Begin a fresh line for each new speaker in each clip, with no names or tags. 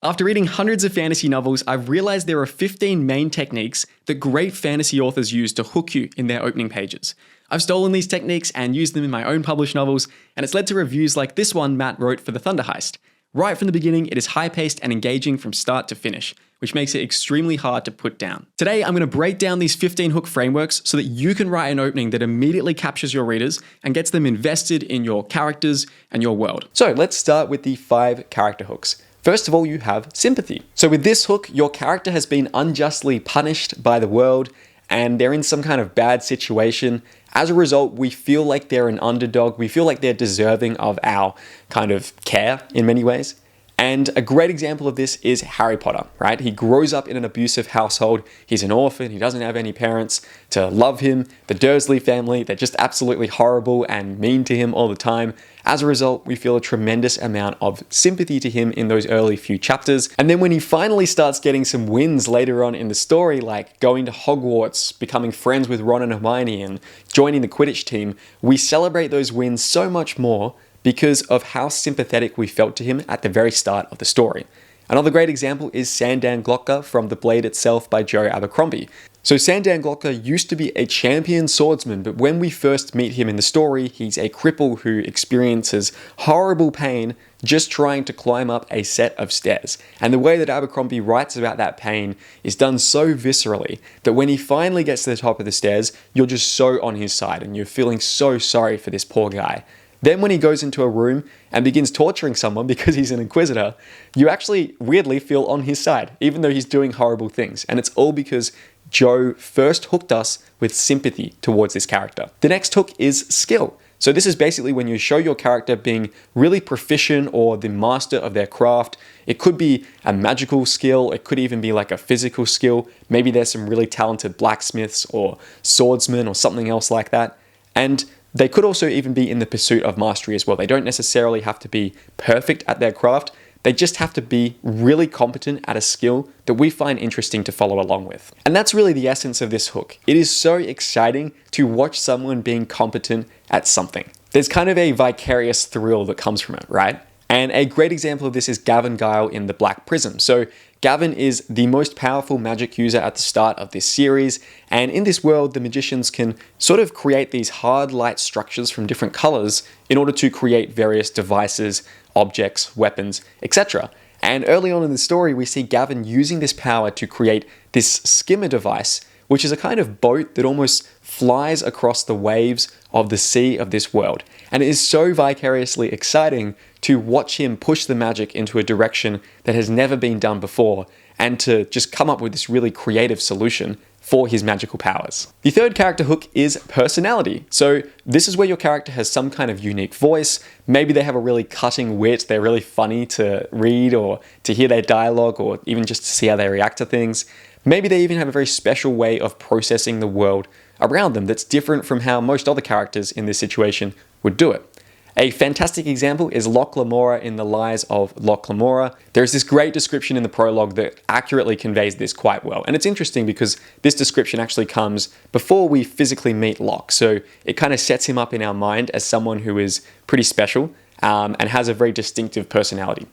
After reading hundreds of fantasy novels, I've realized there are 15 main techniques that great fantasy authors use to hook you in their opening pages. I've stolen these techniques and used them in my own published novels, and it's led to reviews like this one Matt wrote for The Thunder Heist. Right from the beginning, it is high-paced and engaging from start to finish, which makes it extremely hard to put down. Today, I'm going to break down these 15 hook frameworks so that you can write an opening that immediately captures your readers and gets them invested in your characters and your world. So let's start with the 5 character hooks. First of all, you have sympathy. So with this hook, your character has been unjustly punished by the world and they're in some kind of bad situation. As a result, we feel like they're an underdog. We feel like they're deserving of our kind of care in many ways. And a great example of this is Harry Potter, right? He grows up in an abusive household. He's an orphan. He doesn't have any parents to love him. The Dursley family, they're just absolutely horrible and mean to him all the time. As a result, we feel a tremendous amount of sympathy to him in those early few chapters. And then when he finally starts getting some wins later on in the story, like going to Hogwarts, becoming friends with Ron and Hermione, and joining the Quidditch team, we celebrate those wins so much more because of how sympathetic we felt to him at the very start of the story. Another great example is Sandan Glocka from The Blade Itself by Joe Abercrombie. So Sandan Glocka used to be a champion swordsman, but when we first meet him in the story, he's a cripple who experiences horrible pain just trying to climb up a set of stairs. And the way that Abercrombie writes about that pain is done so viscerally that when he finally gets to the top of the stairs, you're just so on his side and you're feeling so sorry for this poor guy. Then when he goes into a room and begins torturing someone because he's an inquisitor, you actually weirdly feel on his side, even though he's doing horrible things. And it's all because Joe first hooked us with sympathy towards this character. The next hook is skill. So this is basically when you show your character being really proficient or the master of their craft. It could be a magical skill. It could even be like a physical skill. Maybe there's some really talented blacksmiths or swordsmen or something else like that. And they could also even be in the pursuit of mastery as well. They don't necessarily have to be perfect at their craft. They just have to be really competent at a skill that we find interesting to follow along with. And that's really the essence of this hook. It is so exciting to watch someone being competent at something. There's kind of a vicarious thrill that comes from it, right? And a great example of this is Gavin Guile in The Black Prism. So Gavin is the most powerful magic user at the start of this series, and in this world, the magicians can sort of create these hard light structures from different colors in order to create various devices, objects, weapons, etc. And early on in the story, we see Gavin using this power to create this skimmer device, which is a kind of boat that almost flies across the waves of the sea of this world. And it is so vicariously exciting to watch him push the magic into a direction that has never been done before and to just come up with this really creative solution for his magical powers. The third character hook is personality. So this is where your character has some kind of unique voice. Maybe they have a really cutting wit. They're really funny to read or to hear their dialogue or even just to see how they react to things. Maybe they even have a very special way of processing the world around them that's different from how most other characters in this situation would do it. A fantastic example is Locke Lamora in The Lies of Locke Lamora. There's this great description in the prologue that accurately conveys this quite well. And it's interesting because this description actually comes before we physically meet Locke. So it kind of sets him up in our mind as someone who is pretty special and has a very distinctive personality.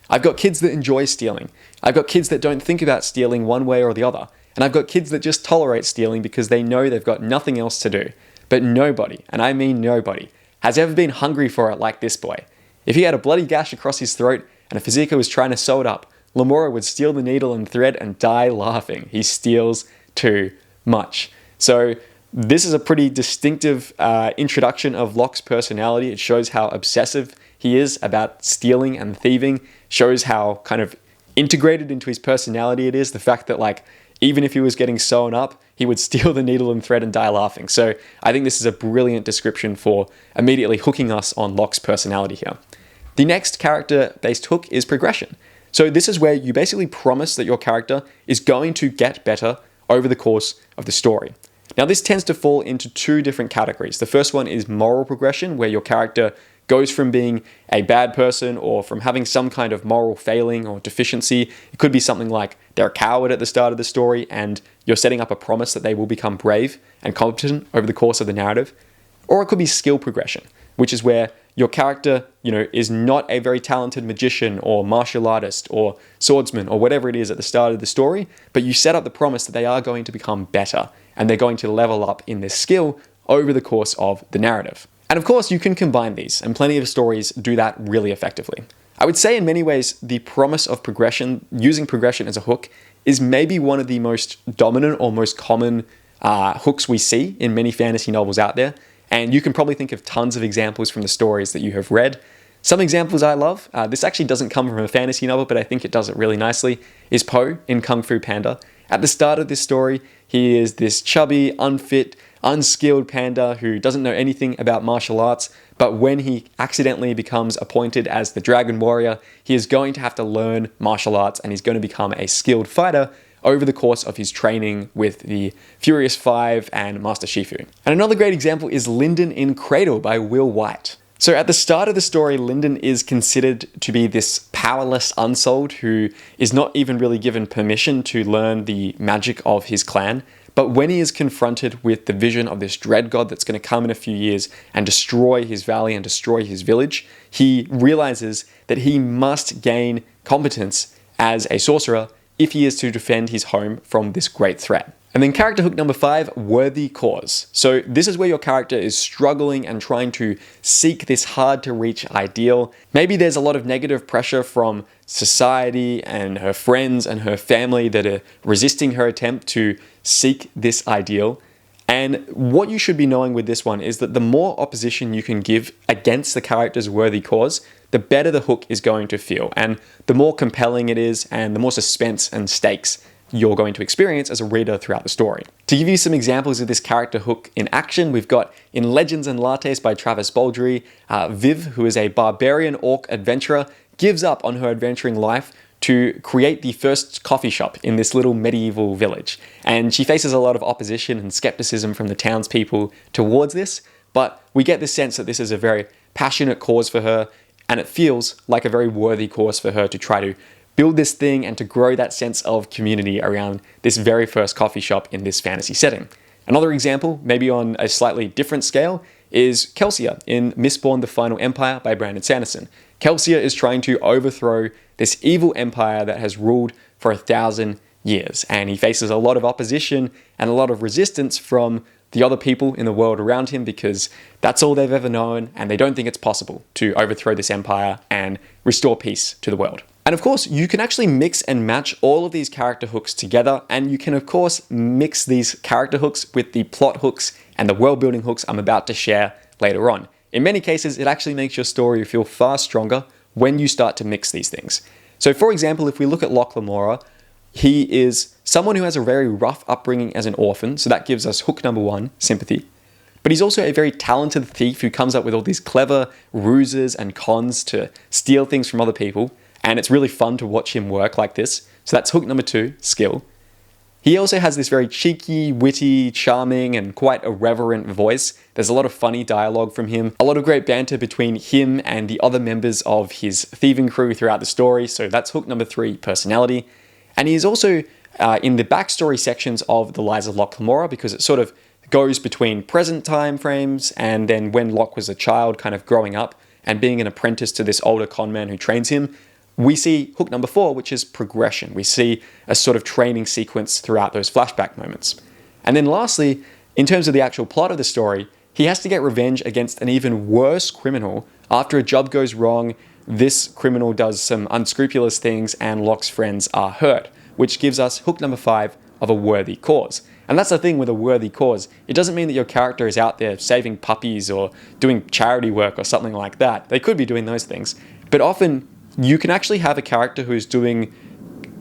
I've got kids that enjoy stealing. I've got kids that don't think about stealing one way or the other. And I've got kids that just tolerate stealing because they know they've got nothing else to do. But nobody, and I mean nobody, has ever been hungry for it like this boy. If he had a bloody gash across his throat and a physician was trying to sew it up, Lamora would steal the needle and thread and die laughing. He steals too much. So this is a pretty distinctive introduction of Locke's personality. It shows how obsessive he is about stealing and thieving, shows how kind of integrated into his personality it is. The fact that like, even if he was getting sewn up, he would steal the needle and thread and die laughing. So I think this is a brilliant description for immediately hooking us on Locke's personality here. The next character-based hook is progression. So this is where you basically promise that your character is going to get better over the course of the story. Now this tends to fall into 2 different categories. The first one is moral progression, where your character goes from being a bad person or from having some kind of moral failing or deficiency. It could be something like they're a coward at the start of the story and you're setting up a promise that they will become brave and competent over the course of the narrative. Or it could be skill progression, which is where your character, is not a very talented magician or martial artist or swordsman or whatever it is at the start of the story, but you set up the promise that they are going to become better and they're going to level up in their skill over the course of the narrative. And of course, you can combine these, and plenty of stories do that really effectively. I would say in many ways, the promise of progression, using progression as a hook, is maybe one of the most dominant or most common hooks we see in many fantasy novels out there. And you can probably think of tons of examples from the stories that you have read. Some examples I love, this actually doesn't come from a fantasy novel, but I think it does it really nicely, is Po in Kung Fu Panda. At the start of this story, he is this chubby, unfit, unskilled panda who doesn't know anything about martial arts, but when he accidentally becomes appointed as the Dragon Warrior, he is going to have to learn martial arts and he's going to become a skilled fighter over the course of his training with the Furious Five and Master Shifu. And another great example is Lyndon in Cradle by Will White. So at the start of the story, Lyndon is considered to be this powerless unsouled who is not even really given permission to learn the magic of his clan. But when he is confronted with the vision of this dread god that's going to come in a few years and destroy his valley and destroy his village, he realizes that he must gain competence as a sorcerer if he is to defend his home from this great threat. And then character hook number 5, worthy cause. So this is where your character is struggling and trying to seek this hard to reach ideal. Maybe there's a lot of negative pressure from society and her friends and her family that are resisting her attempt to seek this ideal. And what you should be knowing with this one is that the more opposition you can give against the character's worthy cause, the better the hook is going to feel. And the more compelling it is and the more suspense and stakes you're going to experience as a reader throughout the story. To give you some examples of this character hook in action, we've got in Legends and Lattes by Travis Baldree, Viv, who is a barbarian orc adventurer, gives up on her adventuring life to create the first coffee shop in this little medieval village. And she faces a lot of opposition and skepticism from the townspeople towards this, but we get the sense that this is a very passionate cause for her, and it feels like a very worthy cause for her to try to build this thing and to grow that sense of community around this very first coffee shop in this fantasy setting. Another example, maybe on a slightly different scale, is Kelsia in Mistborn: The Final Empire by Brandon Sanderson. Kelsia is trying to overthrow this evil empire that has ruled for 1,000 years, and he faces a lot of opposition and a lot of resistance from the other people in the world around him because that's all they've ever known, and they don't think it's possible to overthrow this empire and restore peace to the world. And of course, you can actually mix and match all of these character hooks together, and you can of course mix these character hooks with the plot hooks and the world building hooks I'm about to share later on. In many cases, it actually makes your story feel far stronger when you start to mix these things. So for example, if we look at Locke Lamora, he is someone who has a very rough upbringing as an orphan, so that gives us hook number 1, sympathy. But he's also a very talented thief who comes up with all these clever ruses and cons to steal things from other people. And it's really fun to watch him work like this. So that's hook number 2, skill. He also has this very cheeky, witty, charming, and quite irreverent voice. There's a lot of funny dialogue from him, a lot of great banter between him and the other members of his thieving crew throughout the story. So that's hook number 3, personality. And he's also in the backstory sections of The Lies of Locke Lamora because it sort of goes between present time frames and then when Locke was a child kind of growing up and being an apprentice to this older con man who trains him. We see hook number 4, which is progression. We see a sort of training sequence throughout those flashback moments. And then lastly, in terms of the actual plot of the story, he has to get revenge against an even worse criminal. After a job goes wrong, this criminal does some unscrupulous things and Locke's friends are hurt, which gives us hook number 5 of a worthy cause. And that's the thing with a worthy cause. It doesn't mean that your character is out there saving puppies or doing charity work or something like that. They could be doing those things. But often, you can actually have a character who's doing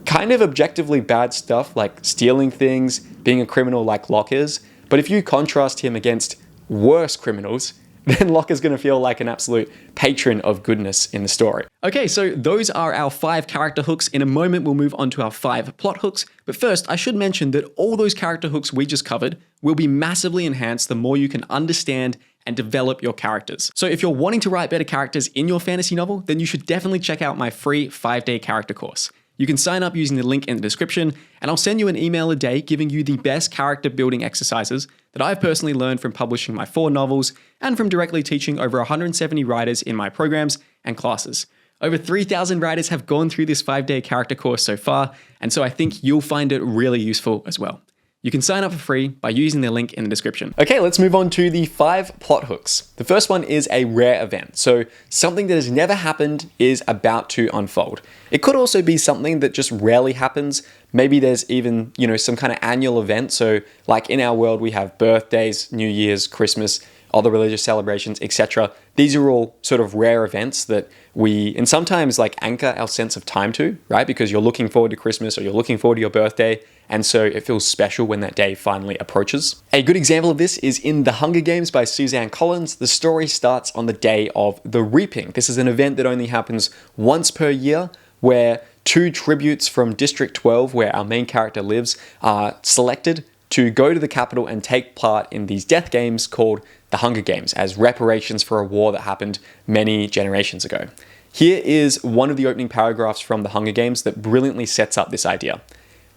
kind of objectively bad stuff, like stealing things, being a criminal like Locke is. But if you contrast him against worse criminals, then Locke is going to feel like an absolute patron of goodness in the story. Okay, so those are our 5 character hooks. In a moment, we'll move on to our 5 plot hooks. But first, I should mention that all those character hooks we just covered will be massively enhanced the more you can understand and develop your characters. So if you're wanting to write better characters in your fantasy novel, then you should definitely check out my free 5-day character course. You can sign up using the link in the description, and I'll send you an email a day giving you the best character building exercises that I've personally learned from publishing my 4 novels and from directly teaching over 170 writers in my programs and classes. Over 3,000 writers have gone through this 5-day character course so far, and so I think you'll find it really useful as well. You can sign up for free by using the link in the description. Okay, let's move on to the 5 plot hooks. The first one is a rare event. So something that has never happened is about to unfold. It could also be something that just rarely happens. Maybe there's even, some kind of annual event. So like in our world, we have birthdays, New Year's, Christmas, other religious celebrations, etc. These are all sort of rare events that we, and sometimes anchor our sense of time to, right? Because you're looking forward to Christmas or you're looking forward to your birthday. And so it feels special when that day finally approaches. A good example of this is in The Hunger Games by Suzanne Collins. The story starts on the day of the Reaping. This is an event that only happens once per year, where 2 tributes from District 12, where our main character lives, are selected to go to the capital and take part in these death games called the Hunger Games, as reparations for a war that happened many generations ago. Here is one of the opening paragraphs from the Hunger Games that brilliantly sets up this idea.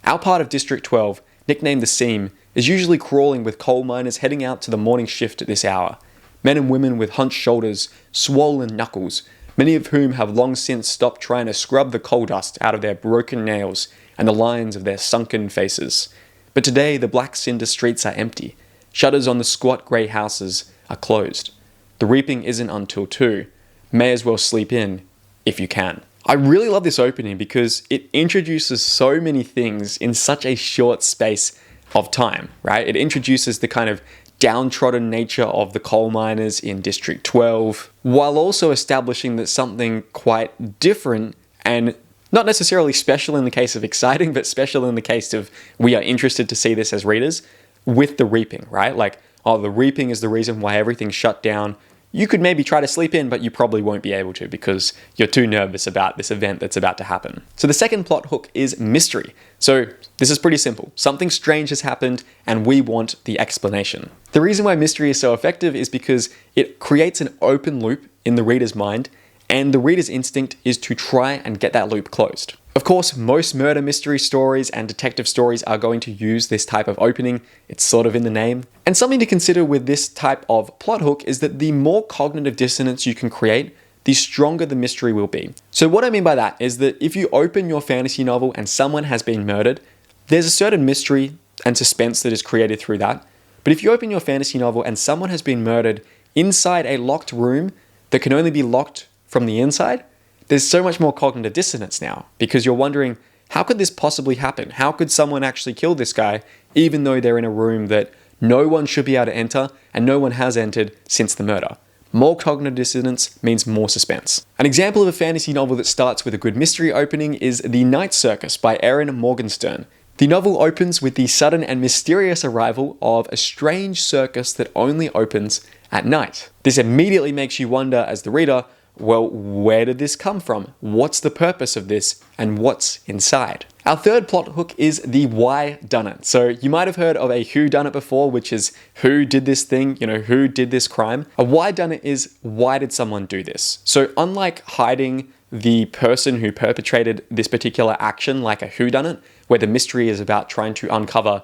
Our part of District 12, nicknamed the Seam, is usually crawling with coal miners heading out to the morning shift at this hour. Men and women with hunched shoulders, swollen knuckles, many of whom have long since stopped trying to scrub the coal dust out of their broken nails and the lines of their sunken faces. But today the black cinder streets are empty. Shutters on the squat grey houses are closed. The reaping isn't until 2. May as well sleep in, if you can. I really love this opening because it introduces so many things in such a short space of time, right? It introduces the kind of downtrodden nature of the coal miners in District 12, while also establishing that something quite different and not necessarily special in the case of exciting, but special in the case of we are interested to see this as readers, with the reaping, right? The reaping is the reason why everything shut down. You could maybe try to sleep in, but you probably won't be able to because you're too nervous about this event that's about to happen. So the second plot hook is mystery. So this is pretty simple. Something strange has happened and we want the explanation. The reason why mystery is so effective is because it creates an open loop in the reader's mind, and the reader's instinct is to try and get that loop closed. Of course, most murder mystery stories and detective stories are going to use this type of opening. It's sort of in the name. And something to consider with this type of plot hook is that the more cognitive dissonance you can create, the stronger the mystery will be. So what I mean by that is that if you open your fantasy novel and someone has been murdered, there's a certain mystery and suspense that is created through that. But if you open your fantasy novel and someone has been murdered inside a locked room that can only be locked from the inside, there's so much more cognitive dissonance now because you're wondering, how could this possibly happen? How could someone actually kill this guy even though they're in a room that no one should be able to enter and no one has entered since the murder? More cognitive dissonance means more suspense. An example of a fantasy novel that starts with a good mystery opening is The Night Circus by Erin Morgenstern. The novel opens with the sudden and mysterious arrival of a strange circus that only opens at night. This immediately makes you wonder as the reader, well, where did this come from? What's the purpose of this? And what's inside? Our third plot hook is the Why-Dunnit. So you might have heard of a who-done-it before, which is who did this thing, who did this crime. A why-done-it is why did someone do this? So unlike hiding the person who perpetrated this particular action like a who-done-it, where the mystery is about trying to uncover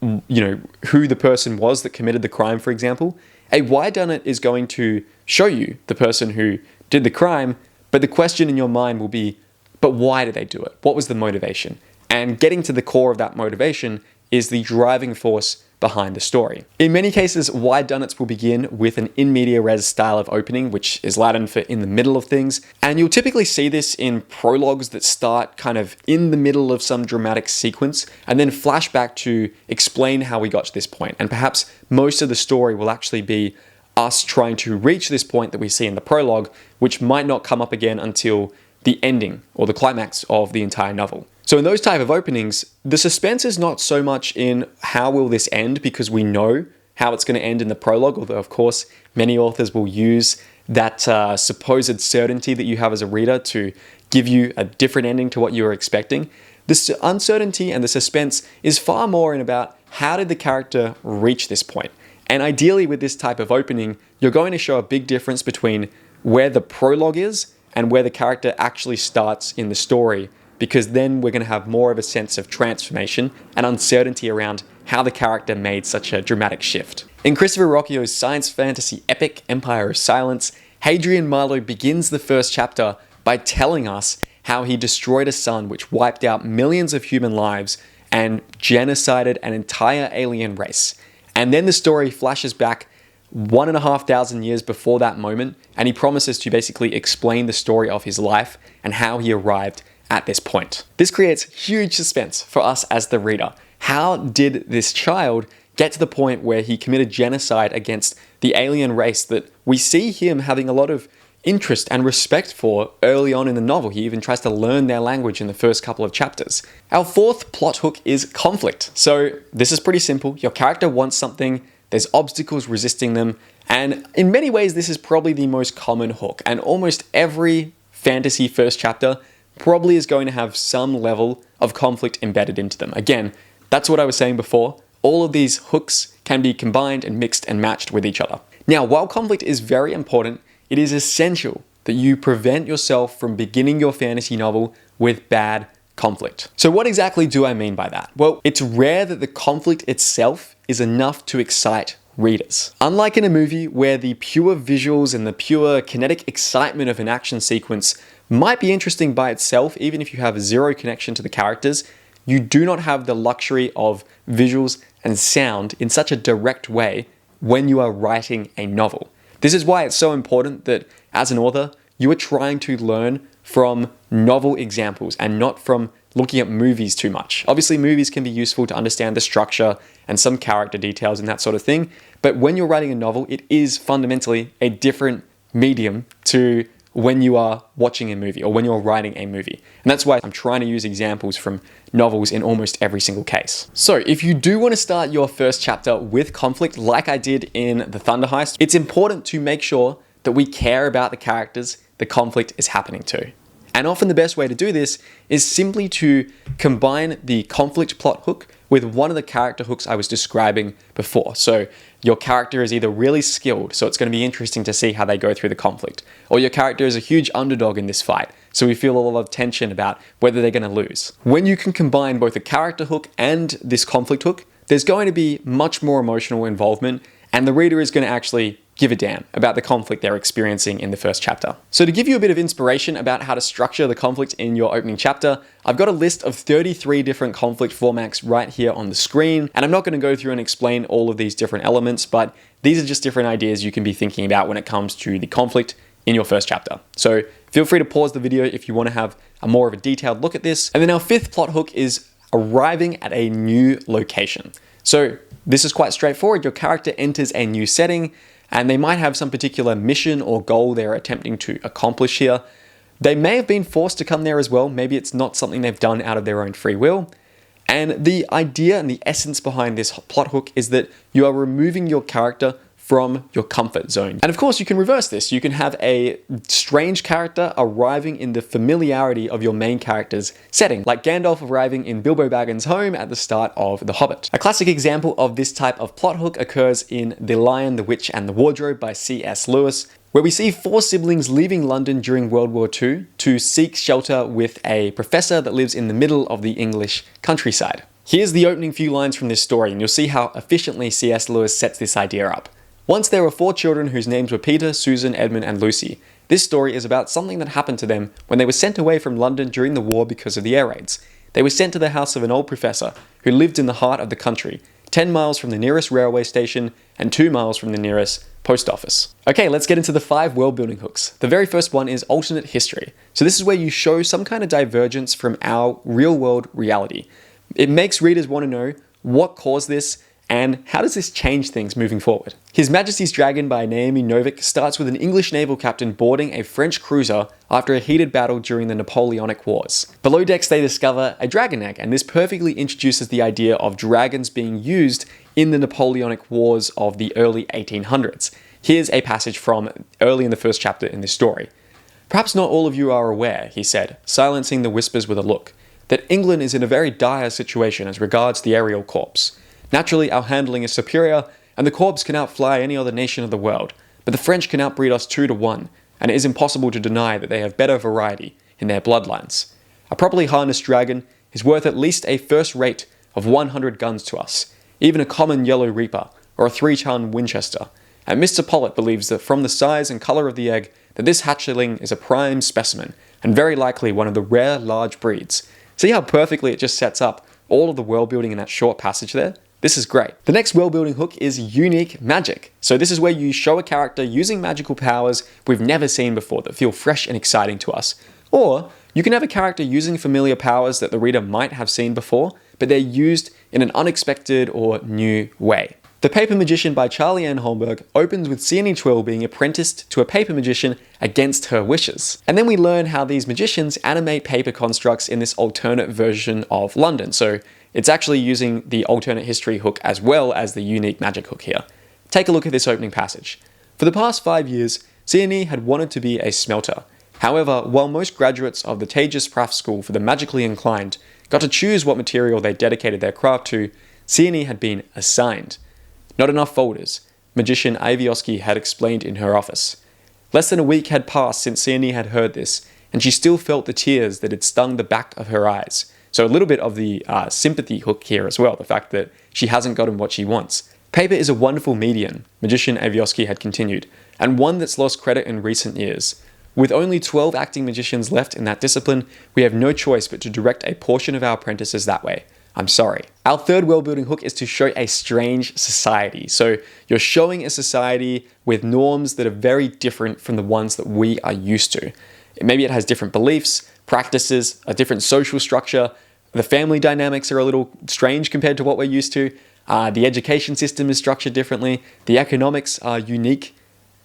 who the person was that committed the crime, for example, a why-done-it is going to show you the person who did the crime, but the question in your mind will be, but why did they do it? What was the motivation? And getting to the core of that motivation is the driving force behind the story. In many cases, why-dunnits will begin with an in media res style of opening, which is Latin for in the middle of things. And you'll typically see this in prologues that start kind of in the middle of some dramatic sequence and then flash back to explain how we got to this point. And perhaps most of the story will actually be us trying to reach this point that we see in the prologue, which might not come up again until the ending or the climax of the entire novel. So in those type of openings, the suspense is not so much in how will this end, because we know how it's going to end in the prologue, although of course many authors will use that supposed certainty that you have as a reader to give you a different ending to what you were expecting. This uncertainty and the suspense is far more in about how did the character reach this point. And ideally with this type of opening, you're going to show a big difference between where the prologue is and where the character actually starts in the story because then we're going to have more of a sense of transformation and uncertainty around how the character made such a dramatic shift. In Christopher Rocchio's science fantasy epic Empire of Silence, Hadrian Marlowe begins the first chapter by telling us how he destroyed a sun which wiped out millions of human lives and genocided an entire alien race. And then the story flashes back 1,500 years before that moment, and he promises to basically explain the story of his life and how he arrived at this point. This creates huge suspense for us as the reader. How did this child get to the point where he committed genocide against the alien race that we see him having a lot of interest and respect for early on in the novel? He even tries to learn their language in the first couple of chapters. Our fourth plot hook is conflict. So this is pretty simple. Your character wants something, there's obstacles resisting them, and in many ways this is probably the most common hook, and almost every fantasy first chapter probably is going to have some level of conflict embedded into them. Again, that's what I was saying before. All of these hooks can be combined and mixed and matched with each other. Now, while conflict is very important, it is essential that you prevent yourself from beginning your fantasy novel with bad conflict. So what exactly do I mean by that? Well, it's rare that the conflict itself is enough to excite readers. Unlike in a movie where the pure visuals and the pure kinetic excitement of an action sequence might be interesting by itself, even if you have zero connection to the characters, you do not have the luxury of visuals and sound in such a direct way when you are writing a novel. This is why it's so important that as an author, you are trying to learn from novel examples and not from looking at movies too much. Obviously, movies can be useful to understand the structure and some character details and that sort of thing, but when you're writing a novel, it is fundamentally a different medium to when you are watching a movie or when you're writing a movie. And that's why I'm trying to use examples from novels in almost every single case. So if you do want to start your first chapter with conflict like I did in The Thunder Heist, it's important to make sure that we care about the characters the conflict is happening to. And often the best way to do this is simply to combine the conflict plot hook with one of the character hooks I was describing before. So your character is either really skilled, so it's going to be interesting to see how they go through the conflict, or your character is a huge underdog in this fight, so we feel a lot of tension about whether they're going to lose. When you can combine both a character hook and this conflict hook, there's going to be much more emotional involvement, and the reader is going to actually give a damn about the conflict they're experiencing in the first chapter. So to give you a bit of inspiration about how to structure the conflict in your opening chapter, I've got a list of 33 different conflict formats right here on the screen, and I'm not going to go through and explain all of these different elements, but these are just different ideas you can be thinking about when it comes to the conflict in your first chapter. So feel free to pause the video if you want to have a more of a detailed look at this. And then our fifth plot hook is arriving at a new location. So this is quite straightforward. Your character enters a new setting, and they might have some particular mission or goal they're attempting to accomplish here. They may have been forced to come there as well. Maybe it's not something they've done out of their own free will. And the idea and the essence behind this plot hook is that you are removing your character from your comfort zone. And of course, you can reverse this. You can have a strange character arriving in the familiarity of your main character's setting, like Gandalf arriving in Bilbo Baggins' home at the start of The Hobbit. A classic example of this type of plot hook occurs in The Lion, the Witch, and the Wardrobe by C.S. Lewis, where we see four siblings leaving London during World War II to seek shelter with a professor that lives in the middle of the English countryside. Here's the opening few lines from this story, and you'll see how efficiently C.S. Lewis sets this idea up. Once there were 4 children whose names were Peter, Susan, Edmund, and Lucy. This story is about something that happened to them when they were sent away from London during the war because of the air raids. They were sent to the house of an old professor who lived in the heart of the country, 10 miles from the nearest railway station and 2 miles from the nearest post office. Okay, let's get into the 5 world building hooks. The very first one is alternate history. So this is where you show some kind of divergence from our real world reality. It makes readers want to know what caused this and how does this change things moving forward. His Majesty's Dragon by Naomi Novik starts with an English naval captain boarding a French cruiser after a heated battle during the Napoleonic Wars. Below decks they discover a dragon egg, and this perfectly introduces the idea of dragons being used in the Napoleonic Wars of the early 1800s. Here's a passage from early in the first chapter in this story. "Perhaps not all of you are aware," he said, silencing the whispers with a look, "that England is in a very dire situation as regards the aerial corps. Naturally, our handling is superior, and the corps can outfly any other nation of the world, but the French can outbreed us 2 to 1, and it is impossible to deny that they have better variety in their bloodlines. A properly harnessed dragon is worth at least a first rate of 100 guns to us, even a common Yellow Reaper or a 3-ton Winchester. And Mr. Pollitt believes that from the size and colour of the egg, that this hatchling is a prime specimen, and very likely one of the rare large breeds. See how perfectly it just sets up all of the world building in that short passage there? This is great. The next world building hook is unique magic. So this is where you show a character using magical powers we've never seen before that feel fresh and exciting to us. Or you can have a character using familiar powers that the reader might have seen before, but they're used in an unexpected or new way. The Paper Magician by Charlie Ann Holmberg opens with Sienna Twill being apprenticed to a paper magician against her wishes. And then we learn how these magicians animate paper constructs in this alternate version of London. So it's actually using the alternate history hook as well as the unique magic hook here. Take a look at this opening passage. For the past 5 years, Sienna had wanted to be a smelter. However, while most graduates of the Tejas Craft School for the magically inclined got to choose what material they dedicated their craft to, Sienna had been assigned. Not enough folders, magician Avioski had explained in her office. Less than a week had passed since Sienna had heard this, and she still felt the tears that had stung the back of her eyes. So a little bit of the sympathy hook here as well, the fact that she hasn't gotten what she wants. Paper is a wonderful medium, magician Avioski had continued, and one that's lost credit in recent years. With only 12 acting magicians left in that discipline, we have no choice but to direct a portion of our apprentices that way. I'm sorry. Our third world building hook is to show a strange society. So you're showing a society with norms that are very different from the ones that we are used to. Maybe it has different beliefs, practices, a different social structure. The family dynamics are a little strange compared to what we're used to. The education system is structured differently. The economics are unique.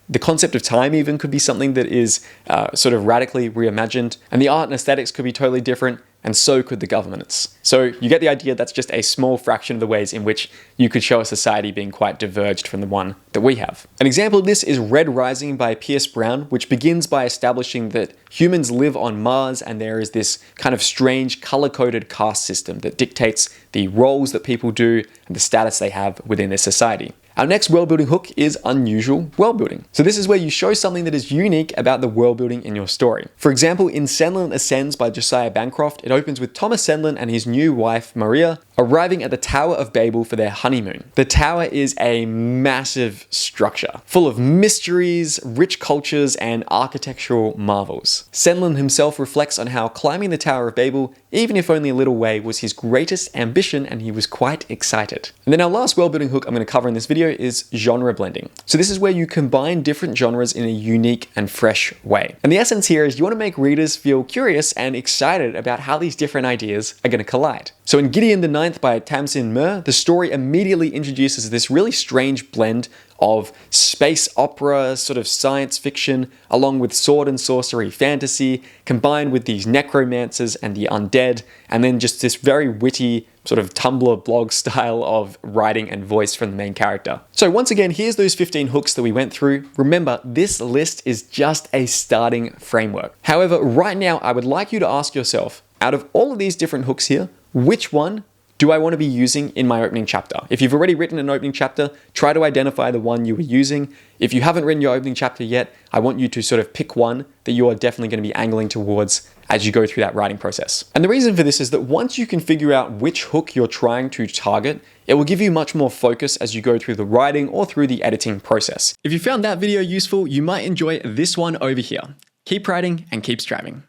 The concept of time even could be something that is sort of radically reimagined. And the art and aesthetics could be totally different. And so could the governments. So you get the idea that's just a small fraction of the ways in which you could show a society being quite diverged from the one that we have. An example of this is Red Rising by Pierce Brown, which begins by establishing that humans live on Mars and there is this kind of strange color-coded caste system that dictates the roles that people do and the status they have within their society. Our next world building hook is unusual world building. So this is where you show something that is unique about the world building in your story. For example, in Senlin Ascends by Josiah Bancroft, it opens with Thomas Senlin and his new wife, Maria, arriving at the Tower of Babel for their honeymoon. The tower is a massive structure, full of mysteries, rich cultures, and architectural marvels. Senlin himself reflects on how climbing the Tower of Babel, even if only a little way, was his greatest ambition and he was quite excited. And then our last world building hook I'm going to cover in this video is genre blending. So this is where you combine different genres in a unique and fresh way. And the essence here is you want to make readers feel curious and excited about how these different ideas are going to collide. So in Gideon the Ninth by Tamsin Muir, the story immediately introduces this really strange blend of space opera, sort of science fiction, along with sword and sorcery fantasy, combined with these necromancers and the undead, and then just this very witty sort of Tumblr blog style of writing and voice from the main character. So once again, here's those 15 hooks that we went through. Remember, this list is just a starting framework. However, right now, I would like you to ask yourself, out of all of these different hooks here, which one do I want to be using in my opening chapter? If you've already written an opening chapter, try to identify the one you were using. If you haven't written your opening chapter yet, I want you to sort of pick one that you are definitely going to be angling towards as you go through that writing process. And the reason for this is that once you can figure out which hook you're trying to target, it will give you much more focus as you go through the writing or through the editing process. If you found that video useful, you might enjoy this one over here. Keep writing and keep striving.